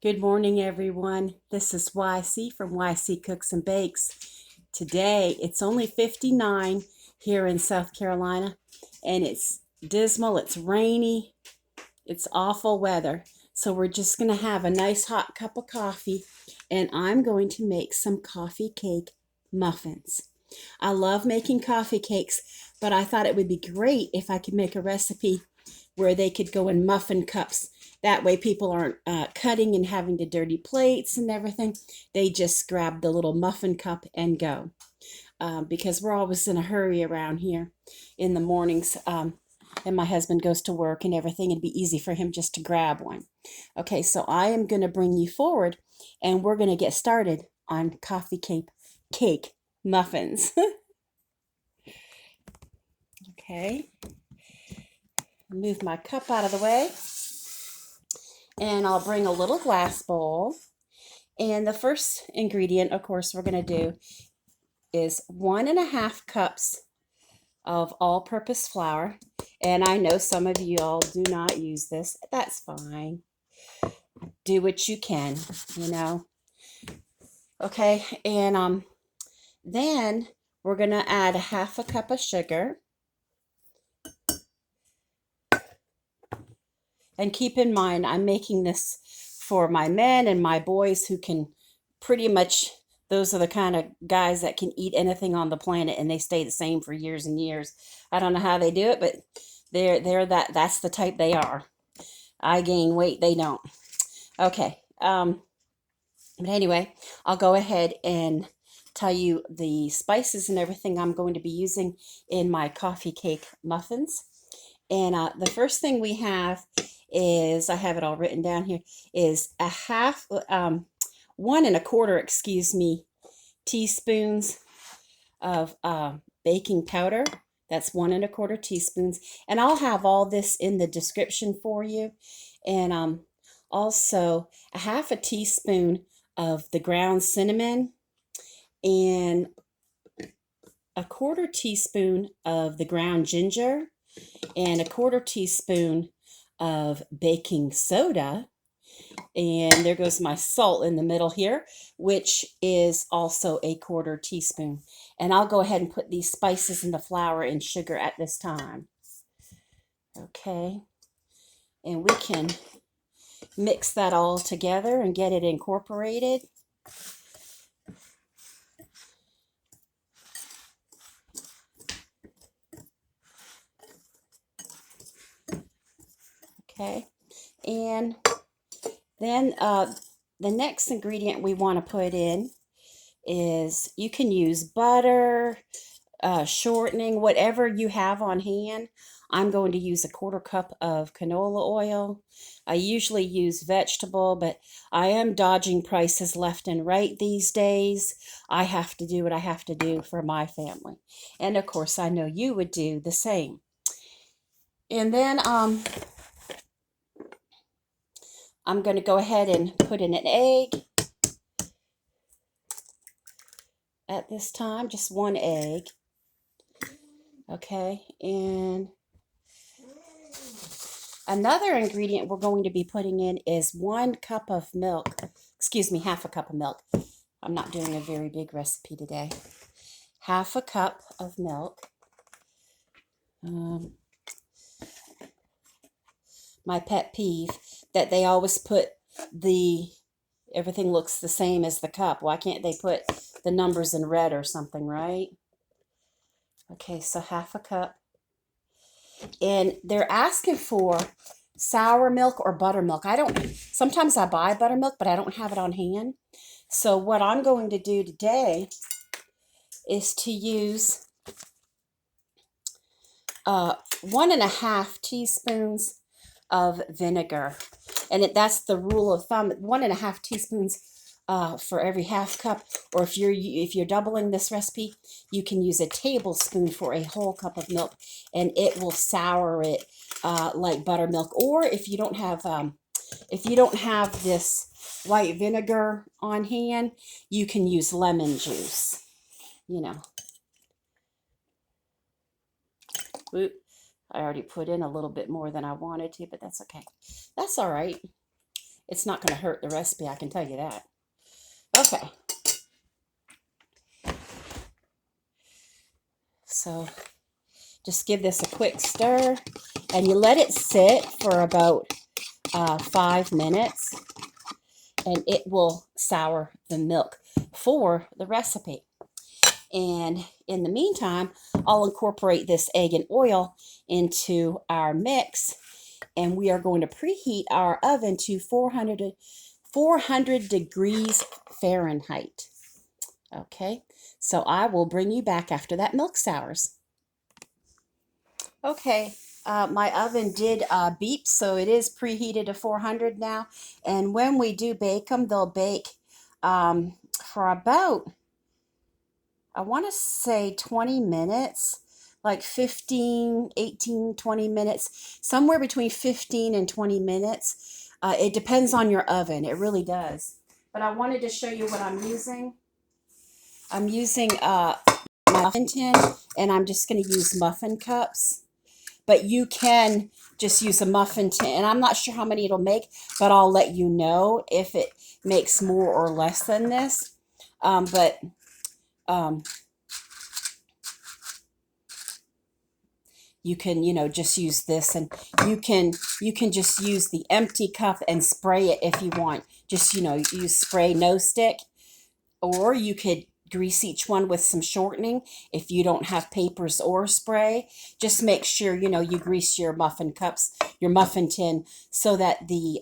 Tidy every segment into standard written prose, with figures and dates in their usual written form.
Good morning, everyone. This is YC from YC Cooks and Bakes. Today, it's only 59 here in South Carolina, and it's dismal, it's rainy, it's awful weather. So we're just going to have a nice hot cup of coffee, and I'm going to make some coffee cake muffins. I love making coffee cakes, but I thought it would be great if I could make a recipe where they could go in muffin cups. That way people aren't cutting and having the dirty plates and everything. They just grab the little muffin cup and go. Because we're always in a hurry around here in the mornings. And my husband goes to work and everything. It'd be easy for him just to grab one. Okay, so I am going to bring you forward and we're going to get started on coffee cake muffins. Okay, move my cup out of the way. And I'll bring a little glass bowl. And the first ingredient, of course, we're going to do is 1.5 cups of all-purpose flour. And I know some of you all do not use this. That's fine. Do what you can, you know. Okay, and then we're going to add 1/2 cup of sugar. And keep in mind, I'm making this for my men and my boys who can pretty much, those are the kind of guys that can eat anything on the planet and they stay the same for years and years. I don't know how they do it, but that's the type they are. I gain weight, they don't. Okay. But anyway, I'll go ahead and tell you the spices and everything I'm going to be using in my coffee cake muffins. And the first thing we have is, I have it all written down here, is 1 1/4, teaspoons of baking powder. That's 1 1/4 teaspoons. And I'll have all this in the description for you. And also 1/2 teaspoon of the ground cinnamon and 1/4 teaspoon of the ground ginger and 1/4 teaspoon of baking soda. And there goes my salt in the middle here, which is also 1/4 teaspoon. And I'll go ahead and put these spices in the flour and sugar at this time. Okay. And we can mix that all together and get it incorporated. Okay. And then the next ingredient we want to put in is, you can use butter, shortening, whatever you have on hand. I'm going to use 1/4 cup of canola oil. I usually use vegetable, but I am dodging prices left and right these days. I have to do what I have to do for my family. And of course, I know you would do the same. And then I'm going to go ahead and put in an egg at this time, just 1 egg. Okay, and another ingredient we're going to be putting in is 1 cup of milk. Excuse me, 1/2 cup of milk. I'm not doing a very big recipe today. 1/2 cup of milk. My pet peeve, that they always put everything looks the same as the cup. Why can't they put the numbers in red or something, right? Okay, so 1/2 cup. And they're asking for sour milk or buttermilk. Sometimes I buy buttermilk, but I don't have it on hand. So what I'm going to do today is to use 1.5 teaspoons of vinegar. And that's the rule of thumb, 1.5 teaspoons for every 1/2 cup. Or if you're doubling this recipe, you can use a tablespoon for a whole cup of milk, and it will sour it like buttermilk. Or if you don't have this white vinegar on hand, you can use lemon juice. You know. Oop, I already put in a little bit more than I wanted to, but that's okay. That's all right. It's not going to hurt the recipe, I can tell you that. Okay. So just give this a quick stir, and you let it sit for about 5 minutes, and it will sour the milk for the recipe. And in the meantime, I'll incorporate this egg and oil into our mix, and we are going to preheat our oven to 400 degrees Fahrenheit. Okay, so I will bring you back after that milk sours. Okay, my oven did beep, so it is preheated to 400 now. And when we do bake them, they'll bake for about, I want to say 20 minutes, like 15, 18, 20 minutes, somewhere between 15 and 20 minutes. It depends on your oven. It really does. But I wanted to show you what I'm using. I'm using my muffin tin, and I'm just going to use muffin cups. But you can just use a muffin tin, and I'm not sure how many it'll make, but I'll let you know if it makes more or less than this. You can, just use this, and you can just use the empty cup and spray it if you want. Just, use spray, no stick, or you could grease each one with some shortening if you don't have papers or spray. Just make sure, you grease your muffin cups, your muffin tin, so that the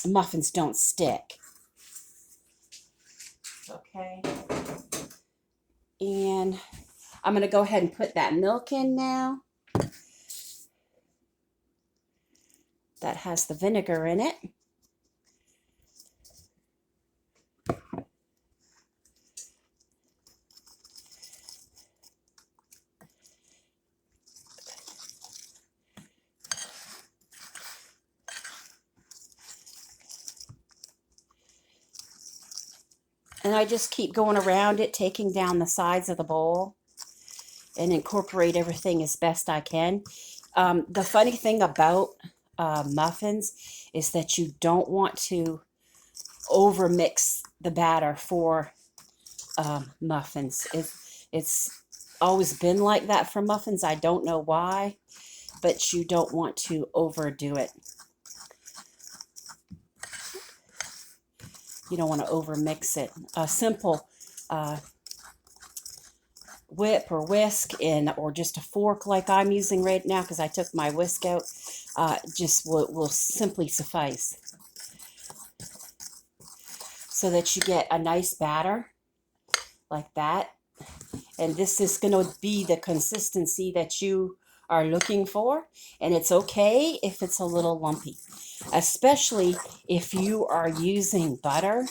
muffins don't stick. Okay. And I'm going to go ahead and put that milk in now. That has the vinegar in it. And I just keep going around it, taking down the sides of the bowl, and incorporate everything as best I can. The funny thing about muffins is that you don't want to overmix the batter for muffins. It's always been like that for muffins. I don't know why, but you don't want to overdo it. You don't want to overmix it. A simple whip or whisk or just a fork like I'm using right now, because I took my whisk out, just will simply suffice, so that you get a nice batter like that. And this is going to be the consistency that you are looking for, and it's okay if it's a little lumpy, especially if you are using butter.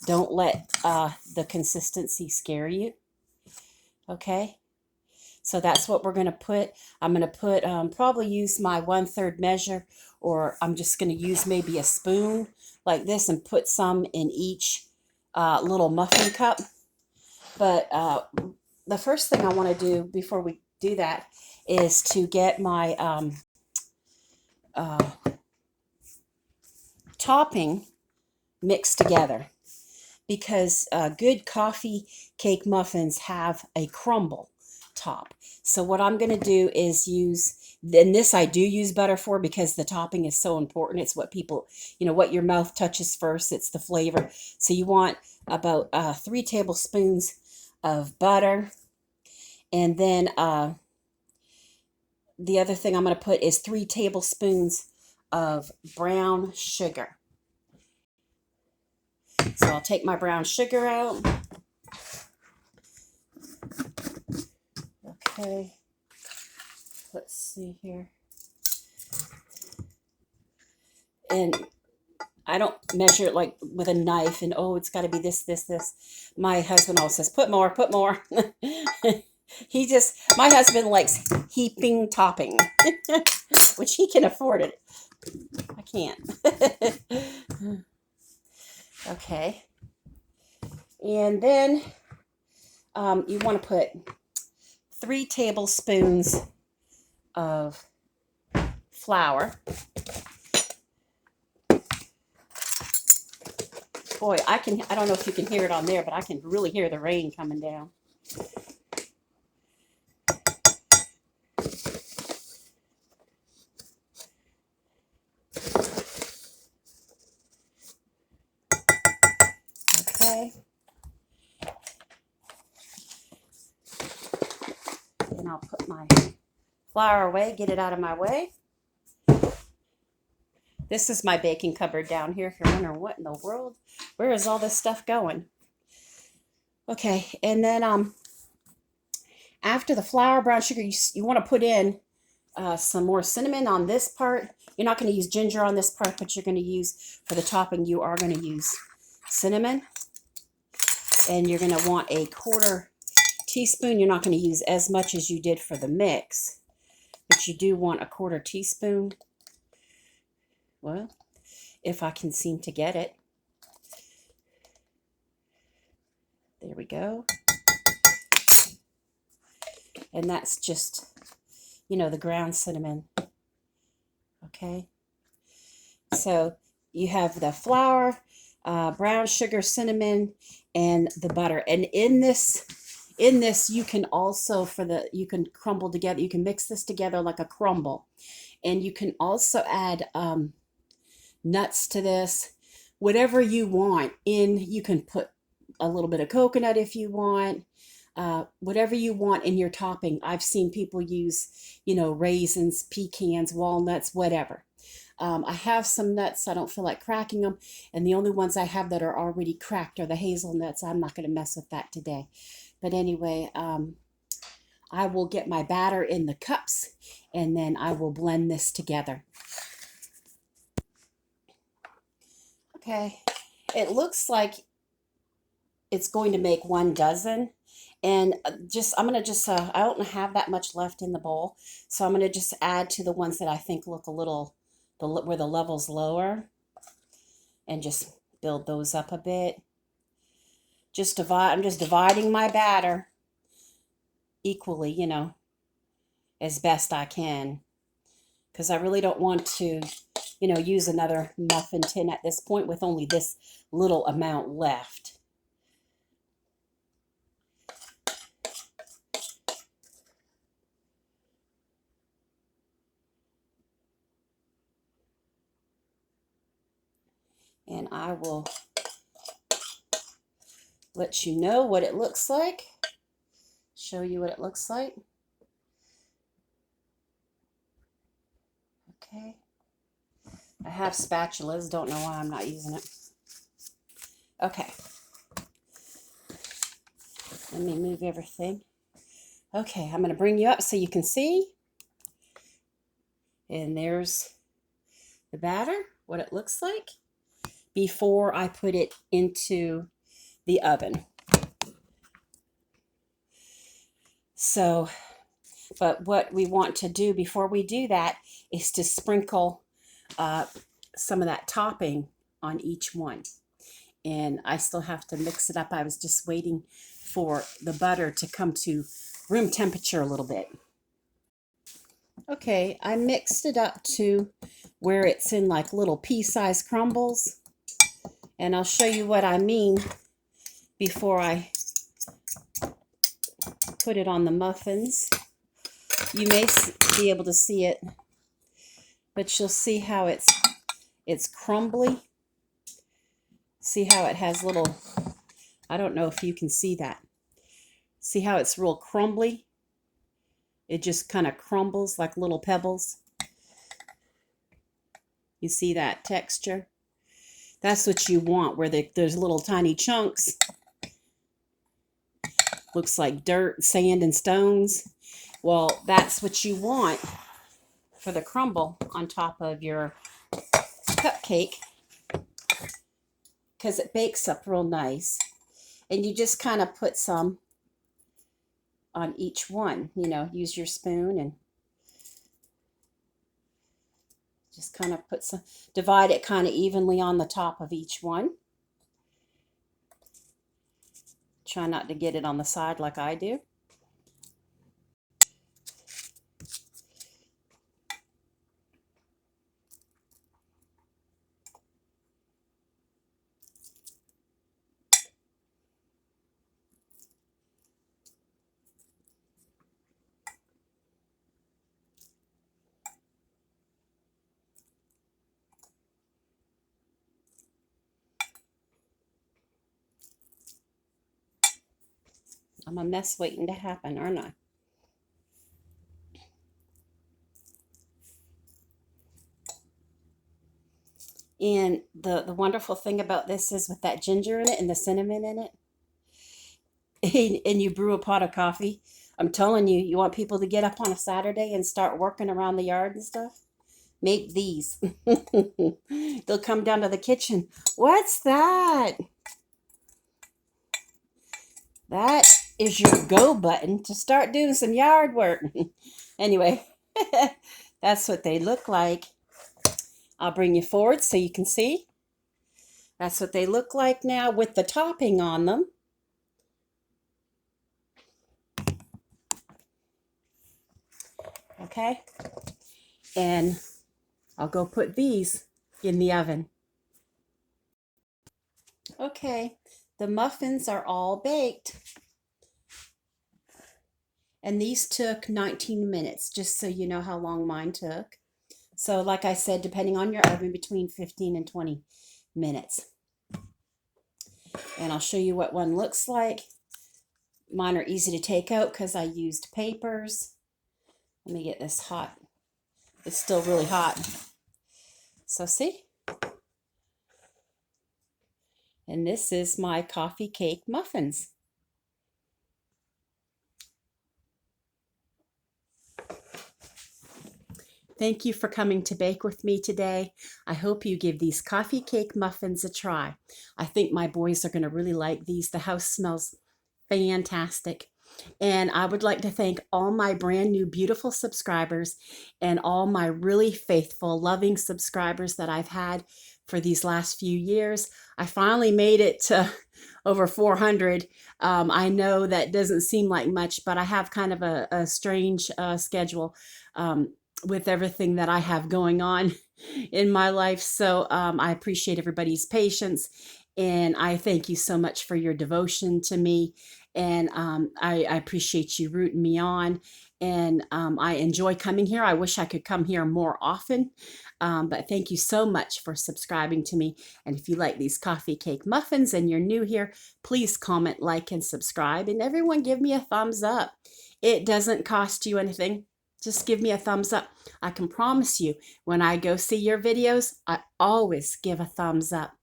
Don't let the consistency scare you. Okay, so that's what we're going to put. I'm going to put, probably use my 1/3 measure, or I'm just going to use maybe a spoon like this and put some in each little muffin cup. But the first thing I want to do before we do that is to get my topping mixed together, because good coffee cake muffins have a crumble top. So what I'm going to do is use, and this I do use butter for, because the topping is so important. It's what people, what your mouth touches first. It's the flavor. So you want about 3 tablespoons of butter. And then the other thing I'm going to put is 3 tablespoons of brown sugar. So I'll take my brown sugar out. Okay, let's see here. And I don't measure it like with a knife and, oh, it's got to be this, this, this. My husband always says, put more, put more. My husband likes heaping topping, which he can afford it. I can't. Okay. And then you want to put 3 tablespoons of flour. boy, I don't know if you can hear it on there, but I can really hear the rain coming down. Okay. And I'll put my flour away, get it out of my way. This is my baking cupboard down here. If you're wondering what in the world, where is all this stuff going? Okay, and then after the flour, brown sugar, you want to put in some more cinnamon on this part. You're not going to use ginger on this part, but you're going to use, for the topping, you are going to use cinnamon. And you're going to want a 1/4 teaspoon. You're not going to use as much as you did for the mix, but you do want a 1/4 teaspoon. Well, if I can seem to get it. There we go. And that's just, you know, the ground cinnamon. Okay. So you have the flour, brown sugar, cinnamon, and the butter. And in this you can also, you can crumble together. You can mix this together like a crumble. And you can also add nuts to this, whatever you want. You can put a little bit of coconut if you want, whatever you want in your topping. I've seen people use, you know, raisins, pecans, walnuts, whatever. I have some nuts. I don't feel like cracking them, and the only ones I have that are already cracked are the hazelnuts. I'm not going to mess with that today. But anyway, I will get my batter in the cups, and then I will blend this together. Okay, it looks like it's going to make 1 dozen. And I'm going to just, I don't have that much left in the bowl. So I'm going to just add to the ones that I think look a little, where the level's lower. And just build those up a bit. I'm just dividing my batter equally, you know, as best I can. Because I really don't want to, you know, use another muffin tin at this point with only this little amount left. And I will let you know what it looks like. Show you what it looks like. Okay. I have spatulas. Don't know why I'm not using it. Okay. Let me move everything. Okay, I'm going to bring you up so you can see. And there's the batter, what it looks like before I put it into the oven. So, but what we want to do before we do that is to sprinkle some of that topping on each one. And I still have to mix it up. I was just waiting for the butter to come to room temperature a little bit. Okay, I mixed it up to where it's in like little pea-sized crumbles. And I'll show you what I mean before I put it on the muffins. You may be able to see it, but you'll see how it's crumbly. See how it has little, I don't know if you can see that. See how it's real crumbly? It just kind of crumbles like little pebbles. You see that texture? That's what you want, where there's little tiny chunks. Looks like dirt, sand, and stones. Well, that's what you want for the crumble on top of your cupcake, because it bakes up real nice. And you just kind of put some on each one, you know, use your spoon and just kind of put some, divide it kind of evenly on the top of each one. Try not to get it on the side like I do. I'm a mess waiting to happen, aren't I? And the wonderful thing about this is with that ginger in it and the cinnamon in it, and you brew a pot of coffee, I'm telling you, you want people to get up on a Saturday and start working around the yard and stuff? Make these. They'll come down to the kitchen. What's that? That is your go button to start doing some yard work. Anyway, that's what they look like. I'll bring you forward so you can see. That's what they look like now with the topping on them. Okay, and I'll go put these in the oven. Okay, the muffins are all baked. And these took 19 minutes, just so you know how long mine took. So like I said, depending on your oven, between 15 and 20 minutes. And I'll show you what one looks like. Mine are easy to take out because I used papers. Let me get this hot. It's still really hot. So see? And this is my coffee cake muffins. Thank you for coming to bake with me today. I hope you give these coffee cake muffins a try. I think my boys are going to really like these. The house smells fantastic. And I would like to thank all my brand new beautiful subscribers and all my really faithful, loving subscribers that I've had for these last few years. I finally made it to over 400. I know that doesn't seem like much, but I have kind of a strange schedule with everything that I have going on in my life. So I appreciate everybody's patience, and I thank you so much for your devotion to me. And I appreciate you rooting me on. And I enjoy coming here. I wish I could come here more often. But thank you so much for subscribing to me. And if you like these coffee cake muffins and you're new here, please comment, like, and subscribe. And everyone give me a thumbs up. It doesn't cost you anything. Just give me a thumbs up. I can promise you, when I go see your videos, I always give a thumbs up.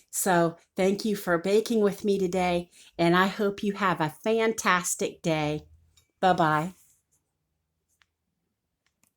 So thank you for baking with me today, and I hope you have a fantastic day. Bye-bye.